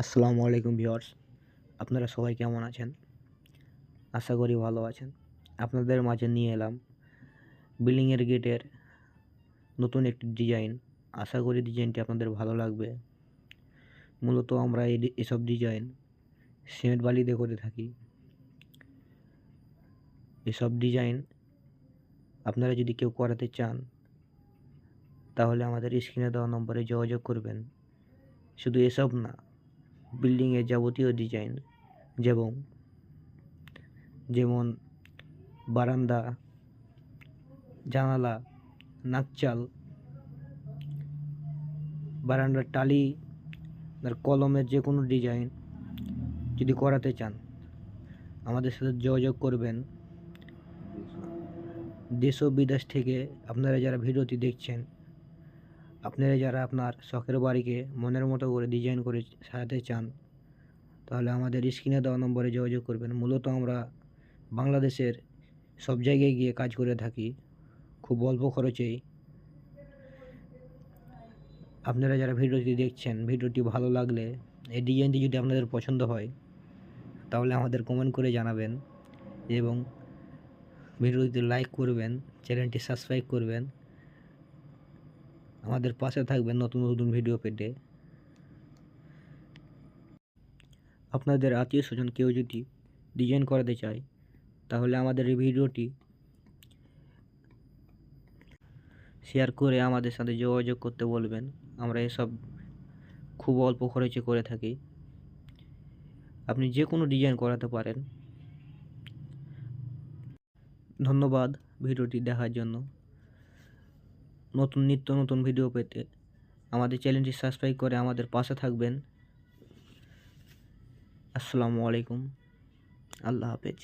আসসালামু আলাইকুম ভিউয়ার্স, আপনারা সবাই কেমন আছেন? আশা করি ভালো আছেন। আপনাদের মাঝে নিয়ে এলাম বিল্ডিংয়ের গেটের নতুন একটি ডিজাইন। আশা করি ডিজাইনটি আপনাদের ভালো লাগবে। মূলত আমরা এসব ডিজাইন সিমেন্ট বালি দিয়ে করে থাকি। এসব ডিজাইন আপনারা যদি কেউ করাতে চান তাহলে আমাদের স্ক্রিনে দেওয়া নম্বরে যোগাযোগ করবেন। শুধু এসব না, বিল্ডিংয়ের যাবতীয় ডিজাইন যেমন বারান্দা, জানালা, নাকচাল, বারান্দার টালি আর কলমের যে কোনো ডিজাইন যদি করাতে চান আমাদের সাথে যোগাযোগ করবেন। দেশ ও বিদেশ থেকে আপনারা যারা ভিডিওটি দেখছেন, আপনারা যারা আপনার শখের বাড়িকে মনের মতো করে ডিজাইন করে সাজাতে চান তাহলে আমাদের স্ক্রিনে দেওয়া নম্বরে যোগাযোগ করবেন। মূলত আমরা বাংলাদেশের সব জায়গায় গিয়ে কাজ করে থাকি খুব অল্প খরচেই। আপনারা যারা ভিডিওটি দেখছেন, ভিডিওটি ভালো লাগলে এই ডিজাইনটি যদি আপনাদের পছন্দ হয় তাহলে আমাদের কমেন্ট করে জানাবেন এবং ভিডিওটি লাইক করবেন, চ্যানেলটি সাবস্ক্রাইব করবেন, আমাদের পাশে থাকবেন নতুন নতুন ভিডিও পেতে। আপনাদের আত্মীয় স্বজন কেউ যদি ডিজাইন করাতে চায় তাহলে আমাদের এই ভিডিওটি শেয়ার করে আমাদের সাথে যোগাযোগ করতে বলবেন। আমরা এসব খুব অল্প খরচে করে থাকি। আপনি যে কোনো ডিজাইন করাতে পারেন। ধন্যবাদ ভিডিওটি দেখার জন্য। নিত্য নতুন ভিডিও পেতে আমাদের চ্যানেলটি সাবস্ক্রাইব করে আমাদের পাশে থাকবেন। আসসালামু আলাইকুম, আল্লাহ হাফেজ।